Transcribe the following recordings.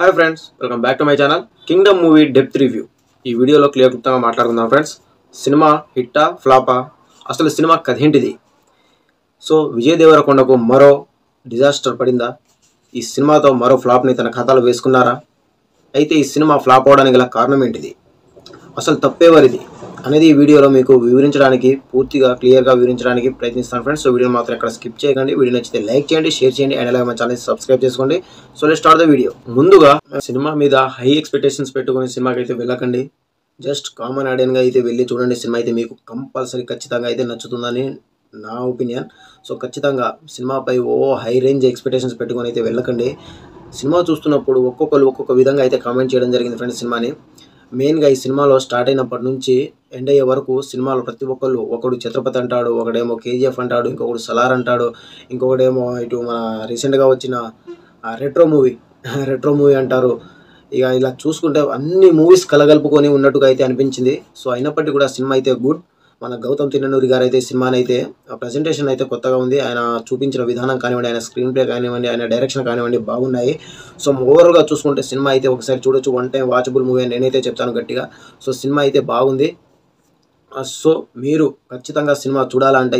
Hi friends, welcome back to my channel Kingdom movie depth review. ఈ వీడియోలో క్లియర్గా మాట్లాడుకుందాం ఫ్రెండ్స్. సినిమా హిట్టా ఫ్లాపా, అసలు సినిమా కథ ఏంటిది? సో విజయ్ దేవరకొండకు మరో డిజాస్టర్ పడిందా? ఈ సినిమాతో మరో ఫ్లాప్ని తన ఖాతాలో వేసుకున్నారా? అయితే ఈ సినిమా ఫ్లాప్ అవడానికి గల కారణం ఏంటిది, అసలు తప్పేవారిది అనేది ఈ వీడియోలో మీకు వివరించడానికి, పూర్తిగా క్లియర్గా వివరించడానికి ప్రయత్నిస్తాను ఫ్రెండ్స్. సో వీడియో మాత్రం ఎక్కడ స్కిప్ చేయకండి. వీడియో నచ్చితే లైక్ చేయండి, షేర్ చేయండి, అండ్ అలాగే మా ఛానల్ సబ్స్క్రైబ్ చేసుకోండి. So let's start the video. ముందుగా సినిమా మీద హై ఎక్స్పెక్టేషన్స్ పెట్టుకుని సినిమాకి అయితే వెళ్ళకండి. జస్ట్ కామన్ ఆడియన్గా అయితే వెళ్ళి చూడండి. సినిమా అయితే మీకు కంపల్సరీ ఖచ్చితంగా అయితే నచ్చుతుందని నా ఒపీనియన్. సో ఖచ్చితంగా సినిమాపై హై రేంజ్ ఎక్స్పెక్టేషన్స్ పెట్టుకొని అయితే వెళ్ళకండి. సినిమా చూస్తున్నప్పుడు ఒక్కొక్కరు ఒక్కొక్క విధంగా అయితే కామెంట్ చేయడం జరిగింది ఫ్రెండ్స్. సినిమాని మెయిన్గా ఈ సినిమాలో స్టార్ట్ అయినప్పటి నుంచి ఎండ్ అయ్యే వరకు సినిమాలో ప్రతి ఒక్కళ్ళు, ఒకడు ఛత్రపతి అంటాడు, ఒకడేమో కేజీఎఫ్ అంటాడు, ఇంకొకడు సలార్ అంటాడు, ఇంకొకడేమో ఇటు మన రీసెంట్గా వచ్చిన రెట్రో మూవీ అంటారు. ఇక ఇలా చూసుకుంటే అన్ని మూవీస్ కలగలుపుకొని ఉన్నట్టుగా అయితే అనిపించింది. సో అయినప్పటికీ కూడా సినిమా అయితే గుడ్. మన గౌతమ్ తిన్ననూరి గారు అయితే సినిమాని అయితే ప్రజెంటేషన్ అయితే కొత్తగా ఉంది. ఆయన చూపించిన విధానం కానివ్వండి, ఆయన స్క్రీన్ ప్లే కానివ్వండి, ఆయన డైరెక్షన్ కానివ్వండి బాగున్నాయి. సో ఓవరాల్గా చూసుకుంటే సినిమా అయితే ఒకసారి చూడొచ్చు. వన్ టైం వాచబుల్ మూవీ అని నేనైతే చెప్తాను గట్టిగా. సో సినిమా అయితే బాగుంది. సో మీరు ఖచ్చితంగా సినిమా చూడాలంటే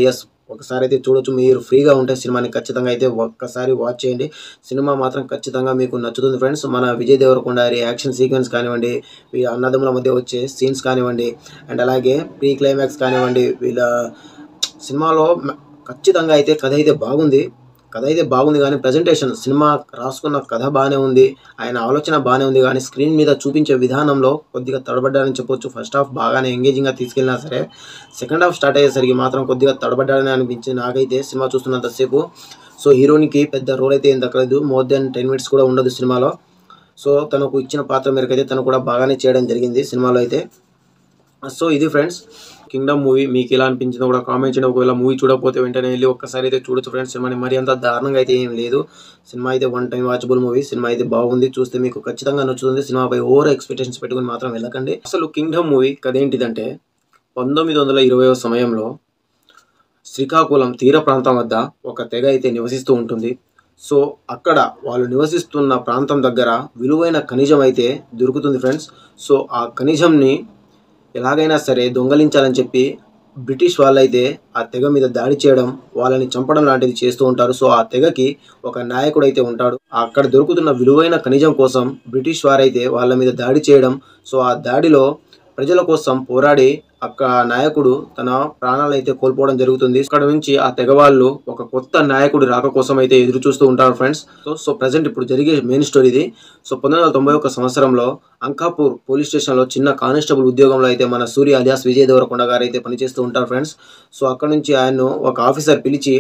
ఒకసారి అయితే చూడొచ్చు. మీరు ఫ్రీగా ఉంటే సినిమాని ఖచ్చితంగా అయితే ఒక్కసారి వాచ్ చేయండి. సినిమా మాత్రం ఖచ్చితంగా మీకు నచ్చుతుంది ఫ్రెండ్స్. మన విజయ్ దేవరకొండ యాక్షన్ సీక్వెన్స్ కానివ్వండి, వీళ్ళ అన్నదమ్ముల మధ్య వచ్చే సీన్స్ కానివ్వండి, అండ్ అలాగే ప్రీ క్లైమాక్స్ కానివ్వండి, వీళ్ళ సినిమాలో ఖచ్చితంగా అయితే కథ అయితే బాగుంది కానీ ప్రజెంటేషన్, సినిమా రాసుకున్న కథ బాగానే ఉంది, ఆయన ఆలోచన బాగానే ఉంది, కానీ స్క్రీన్ మీద చూపించే విధానంలో కొద్దిగా తడబడ్డారని చెప్పొచ్చు. ఫస్ట్ హాఫ్ బాగానే ఎంగేజింగ్గా తీసుకెళ్ళినా సరే సెకండ్ హాఫ్ స్టార్ట్ అయ్యేసరికి మాత్రం కొద్దిగా తడబడ్డారని అనిపించింది నాకైతే సినిమా చూస్తున్నంతసేపు. సో హీరోనికి పెద్ద రోల్ అయితే ఏం దక్కలేదు. మోర్ దెన్ 10 minutes కూడా ఉండదు సినిమాలో. సో తనకు ఇచ్చిన పాత్ర మేరకు అయితే తను కూడా బాగానే చేయడం జరిగింది సినిమాలో అయితే. సో ఇది ఫ్రెండ్స్ కింగ్డమ్ మూవీ. మీకు ఎలా అనిపించిందో కూడా కామెంట్ చేయండి. ఒకవేళ మూవీ చూడకపోతే వెంటనే వెళ్ళి ఒక్కసారి అయితే చూడొచ్చు ఫ్రెండ్స్. సినిమాని మరి అంత దారుణంగా అయితే ఏం లేదు. సినిమా అయితే one time watchable movie. Cinema అయితే బాగుంది, చూస్తే మీకు ఖచ్చితంగా నచ్చుతుంది. సినిమాపై ఓవర్ ఎక్స్పెక్టేషన్స్ పెట్టుకుని మాత్రం వెళ్ళకండి. అసలు కింగ్డమ్ మూవీ కథ ఏంటిదంటే, 1920 సమయంలో శ్రీకాకుళం తీర ప్రాంతం వద్ద ఒక తెగ అయితే నివసిస్తూ ఉంటుంది. సో అక్కడ వాళ్ళు నివసిస్తున్న ప్రాంతం దగ్గర విలువైన ఖనిజం అయితే దొరుకుతుంది ఫ్రెండ్స్. సో ఆ ఖనిజంని ఎలాగైనా సరే దొంగలించాలని చెప్పి బ్రిటిష్ వాళ్ళైతే ఆ తెగ మీద దాడి చేయడం, వాళ్ళని చంపడం లాంటిది చేస్తూ ఉంటారు. సో ఆ తెగకి ఒక నాయకుడు అయితే ఉంటాడు. అక్కడ దొరుకుతున్న విలువైన ఖనిజం కోసం బ్రిటిష్ వారైతే వాళ్ళ మీద దాడి చేయడం, సో ఆ దాడిలో ప్రజల కోసం పోరాడి నాయకుడు తన ప్రాణాలు అయితే కోల్పోవడం జరుగుతుంది. ఇక్కడ నుంచి ఆ తెగ వాళ్ళు ఒక కొత్త నాయకుడు రాక కోసం అయితే ఎదురు చూస్తూ ఉంటారు ఫ్రెండ్స్. సో ప్రజెంట్ ఇప్పుడు జరిగే మెయిన్ స్టోరీ ఇది. సో 1991 సంవత్సరంలో అంకాపూర్ పోలీస్ స్టేషన్లో చిన్న కానిస్టేబుల్ ఉద్యోగంలో అయితే మన సూర్య అలియాస్ విజయ్ దేవరకొండ గారు అయితే పనిచేస్తూ ఉంటారు ఫ్రెండ్స్. సో అక్కడ నుంచి ఆయన్ను ఒక ఆఫీసర్ పిలిచి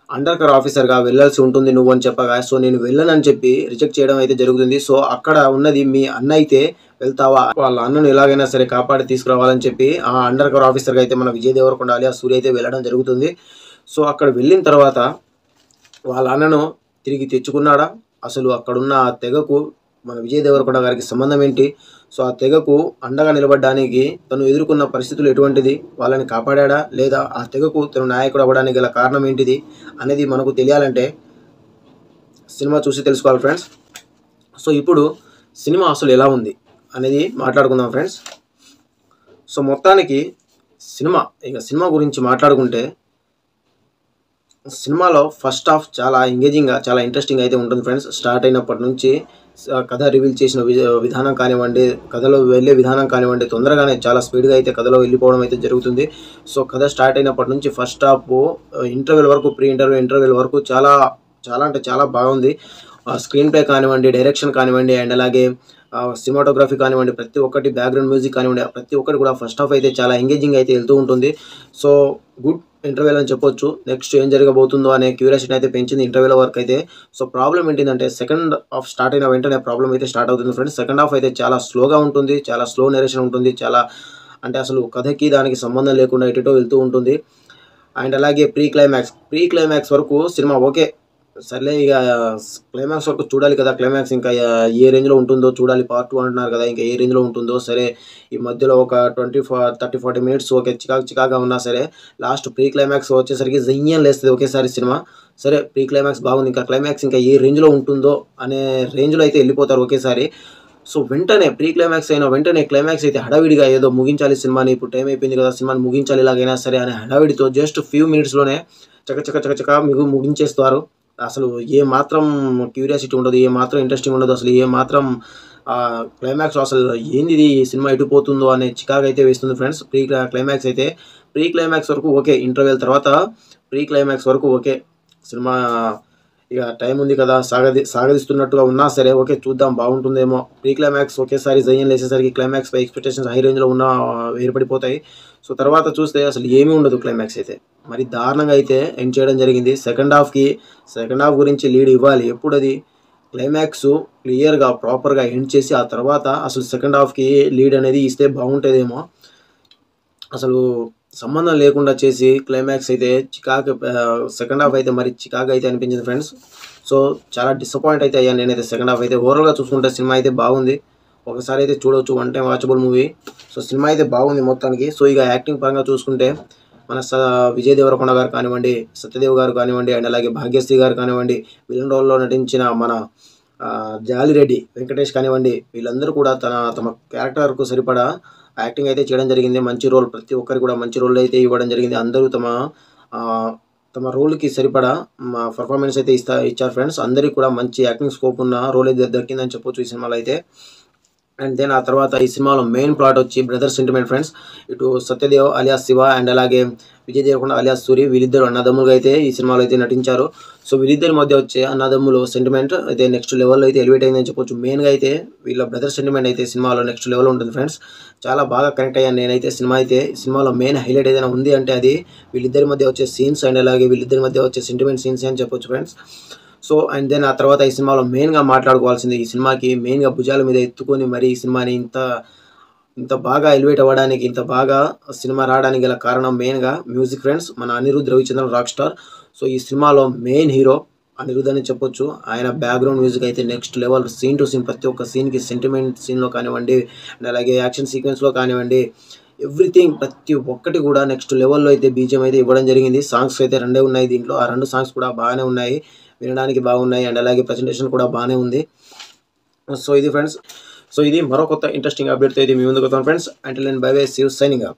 అండర్ కవర్ ఆఫీసర్గా వెళ్ళాల్సి ఉంటుంది నువ్వు అని చెప్పగా, సో నేను వెళ్ళనని చెప్పి రిజెక్ట్ చేయడం అయితే జరుగుతుంది. సో అక్కడ ఉన్నది మీ అన్న అయితే వెళ్తావా, వాళ్ళ అన్నను ఎలాగైనా సరే కాపాడి తీసుకురావాలని చెప్పి ఆ అండర్ కవర్ ఆఫీసర్గా అయితే మన విజయ్ దేవరకొండ అలియాస్ సూర్య అయితే వెళ్ళడం జరుగుతుంది. సో అక్కడ వెళ్ళిన తర్వాత వాళ్ళ అన్నను తిరిగి తెచ్చుకున్నాడా, అసలు అక్కడున్న ఆ తెగకు మన విజయ్ దేవరకొండ గారికి సంబంధం ఏంటి, సో ఆ తెగకు అండగా నిలబడడానికి తను ఎదుర్కొన్న పరిస్థితులు ఎటువంటిది, వాళ్ళని కాపాడా లేదా, ఆ తెగకు తను నాయకుడు అవ్వడానికి గల కారణం ఏంటిది అనేది మనకు తెలియాలంటే సినిమా చూసి తెలుసుకోవాలి ఫ్రెండ్స్. సో ఇప్పుడు సినిమా అసలు ఎలా ఉంది అనేది మాట్లాడుకుందాం ఫ్రెండ్స్. సో మొత్తానికి సినిమా గురించి మాట్లాడుకుంటే, సినిమాలో ఫస్ట్ హాఫ్ చాలా ఎంగేజింగ్గా, చాలా ఇంట్రెస్టింగ్ అయితే ఉంటుంది ఫ్రెండ్స్. స్టార్ట్ అయినప్పటి నుంచి కథ రివీల్ చేసిన విధానం కానివ్వండి, కథలో వెళ్ళే విధానం కానివ్వండి, తొందరగానే చాలా స్పీడ్గా అయితే కథలో వెళ్ళిపోవడం అయితే జరుగుతుంది. సో కథ స్టార్ట్ అయినప్పటి నుంచి ఫస్ట్ హాఫ్ ఇంటర్వెల్ వరకు, ప్రీ ఇంటర్వెల్ వరకు చాలా అంటే చాలా బాగుంది. స్క్రీన్ ప్లే కానివ్వండి, డైరెక్షన్ కానివ్వండి, అండ్ అలాగే సినిమాటోగ్రఫీ కానివ్వండి, ప్రతి ఒక్కటి బ్యాక్గ్రౌండ్ మ్యూజిక్ కానివ్వండి, ప్రతి ఒక్కటి కూడా ఫస్ట్ హాఫ్ అయితే చాలా ఎంగేజింగ్ అయితే వెళ్తూ ఉంటుంది. సో గుడ్ ఇంటర్వెల్ అని చెప్పొచ్చు. నెక్స్ట్ ఏం జరగబోతుందో అనే క్యూరియాసిటీ అయితే పెంచింది ఇంటర్వెల్ వరకు అయితే. సో ప్రాబ్లం ఏంటిదంటే, సెకండ్ హాఫ్ స్టార్ట్ అయిన వెంటనే ప్రాబ్లం అయితే స్టార్ట్ అవుతుంది ఫ్రెండ్స్. సెకండ్ హాఫ్ అయితే చాలా స్లోగా ఉంటుంది, చాలా స్లో నెరేషన్ ఉంటుంది, చాలా అంటే అసలు కథకి దానికి సంబంధం లేకుండా ఎటో వెళ్తూ ఉంటుంది. అండ్ అలాగే ప్రీ క్లైమాక్స్ వరకు సినిమా ఓకే, సర్లే ఇక క్లైమాక్స్ వరకు చూడాలి కదా. క్లైమాక్స్ ఇంకా ఏ రేంజ్లో ఉంటుందో చూడాలి. పార్ట్ 2 అంటున్నారు కదా, ఇంకా ఏ రేంజ్లో ఉంటుందో. సరే ఈ మధ్యలో ఒక 30-40 మినిట్స్ ఓకే చికాగా ఉన్నా సరే, లాస్ట్ ప్రీ క్లైమాక్స్ వచ్చేసరికి జయ్యం లేస్తుంది ఒకేసారి సినిమా. సరే ప్రీ క్లైమాక్స్ బాగుంది, ఇంకా క్లైమాక్స్ ఇంకా ఏ రేంజ్లో ఉంటుందో అనే రేంజ్లో అయితే వెళ్ళిపోతారు ఒకేసారి. సో వెంటనే ప్రీ క్లైమాక్స్ అయినా వెంటనే క్లైమాక్స్ అయితే హడావిడిగా ఏదో ముగించాలి సినిమాని, ఇప్పుడు టైం అయిపోయింది కదా సినిమాని ముగించాలి ఎలాగైనా సరే అనే హడావిడితో జస్ట్ ఫ్యూ మినిట్స్లోనే చక ముగించేస్తారు. అసలు ఏ మాత్రం క్యూరియాసిటీ ఉండదు, ఏ మాత్రం ఇంట్రెస్టింగ్ ఉండదు, అసలు ఏ మాత్రం క్లైమాక్స్ అసలు ఏంది ఈ సినిమా ఎటుపోతుందో అనే చికాకు వేస్తుంది ఫ్రెండ్స్. క్లైమాక్స్ అయితే ప్రీ క్లైమాక్స్ వరకు ఓకే, ఇంటర్వెల్ తర్వాత ప్రీ క్లైమాక్స్ వరకు ఓకే. సినిమా ఇక టైం ఉంది కదా, సాగదిస్తున్నట్టుగా ఉన్నా సరే ఓకే చూద్దాం బాగుంటుందేమో. ప్రీ క్లైమాక్స్ ఒకేసారి జయ్యం లేసేసరికి క్లైమాక్స్ పై ఎక్స్పెక్టేషన్స్ హై రేంజ్లో ఉన్న ఏర్పడిపోతాయి. సో తర్వాత చూస్తే అసలు ఏమీ ఉండదు క్లైమాక్స్ అయితే. మరి దారుణంగా అయితే ఎండ్ చేయడం జరిగింది. సెకండ్ హాఫ్ గురించి లీడ్ ఇవ్వాలి. ఎప్పుడు అది క్లైమాక్స్ క్లియర్గా ప్రాపర్గా ఎండ్ చేసి ఆ తర్వాత అసలు సెకండ్ హాఫ్కి లీడ్ అనేది ఇస్తే బాగుంటుందేమో. అసలు సంబంధం లేకుండా చేసి క్లైమాక్స్ అయితే సెకండ్ హాఫ్ అయితే మరి చికాకు అయితే అనిపించింది ఫ్రెండ్స్. సో చాలా డిసప్పాయింట్ అయితే అయ్యాను నేనైతే సెకండ్ హాఫ్ అయితే. ఓవరాల్గా చూసుకుంటే సినిమా అయితే బాగుంది, ఒకసారి అయితే చూడవచ్చు, one time watchable movie. So cinema అయితే బాగుంది మొత్తానికి. సో ఇక యాక్టింగ్ పరంగా చూసుకుంటే మన విజయ్ దేవరకొండ గారు కానివ్వండి, సత్యదేవ్ గారు కానివ్వండి, అండ్ అలాగే భాగ్యశ్రీ గారు కానివ్వండి, విలన్ రోల్లో నటించిన మన జాలిరెడ్డి వెంకటేష్ కానివ్వండి, వీళ్ళందరూ కూడా తమ క్యారెక్టర్కు సరిపడా యాక్టింగ్ అయితే చేయడం జరిగింది. మంచి రోల్, ప్రతి ఒక్కరికి కూడా మంచి రోల్ అయితే ఇవ్వడం జరిగింది. అందరూ తమ రోల్కి సరిపడా పర్ఫార్మెన్స్ అయితే ఇచ్చారు ఫ్రెండ్స్. అందరికీ కూడా మంచి యాక్టింగ్ స్కోప్ ఉన్న రోల్ అయితే దక్కిందని చెప్పొచ్చు ఈ సినిమాలో అయితే. అండ్ దెన్ ఆ తర్వాత ఈ సినిమాలో మెయిన్ ప్లాట్ వచ్చి బ్రదర్ సెంటిమెంట్ ఫ్రెండ్స్. ఇటు సత్యదేవ్ అలియాస్ శివ అండ్ అలాగే విజయ్ దేవరకొండ అలియాస్ సూరి, వీళ్ళిద్దరు అన్నదమ్ములుగా అయితే ఈ సినిమాలో అయితే నటించారు. సో వీళ్ళిద్దరి మధ్య వచ్చే అన్నదమ్ములు సెంటిమెంట్ అయితే నెక్స్ట్ లెవెల్లో అయితే ఎలివేట్ అయిందని చెప్పొచ్చు. మెయిన్గా అయితే వీళ్ళ బ్రదర్ సెంటిమెంట్ అయితే సినిమాలో నెక్స్ట్ లెవెల్ ఉంటుంది ఫ్రెండ్స్. చాలా బాగా కనెక్ట్ అయ్యాను నేనైతే సినిమాలో మెయిన్ హైలైట్ ఏదైనా ఉంది అంటే అది వీళ్ళిద్దరి మధ్య వచ్చే సీన్స్ అండ్ అలాగే వీళ్ళిద్దరి మధ్య వచ్చే సెంటిమెంట్ సీన్స్ అని చెప్పొచ్చు ఫ్రెండ్స్. సో అండ్ దెన్ ఆ తర్వాత ఈ సినిమాలో మెయిన్గా మాట్లాడుకోవాల్సింది, ఈ సినిమాకి మెయిన్గా భుజాల మీద ఎత్తుకొని మరి ఈ సినిమాని ఇంత బాగా ఎలివేట్ అవ్వడానికి, ఇంత బాగా సినిమా రావడానికి గల కారణం మెయిన్గా మ్యూజిక్ ఫ్రెండ్స్. మన Anirudh Ravichander rock star. So ఈ సినిమాలో మెయిన్ హీరో అనిరుద్ అని చెప్పొచ్చు. ఆయన బ్యాక్గ్రౌండ్ మ్యూజిక్ అయితే next level, scene to scene ప్రతి ఒక్క సీన్కి సెంటిమెంట్ సీన్లో కానివ్వండి అండ్ అలాగే యాక్షన్ సీక్వెన్స్లో కానివ్వండి, ఎవ్రీథింగ్ ప్రతి ఒక్కటి కూడా నెక్స్ట్ లెవెల్లో అయితే బీజిఎం అయితే ఇవ్వడం జరిగింది. సాంగ్స్ అయితే 2 ఉన్నాయి దీంట్లో, ఆ 2 సాంగ్స్ కూడా బాగానే ఉన్నాయి, వినడానికి బాగున్నాయి అండ్ అలాగే ప్రజెంటేషన్ కూడా బాగానే ఉంది. సో ఇది ఫ్రెండ్స్, సో ఇది మరో కొత్త ఇంట్రెస్టింగ్ అప్డేట్తో ఇది మీ ముందుకు వస్తాను friends. Until then bye bye, see you, signing of.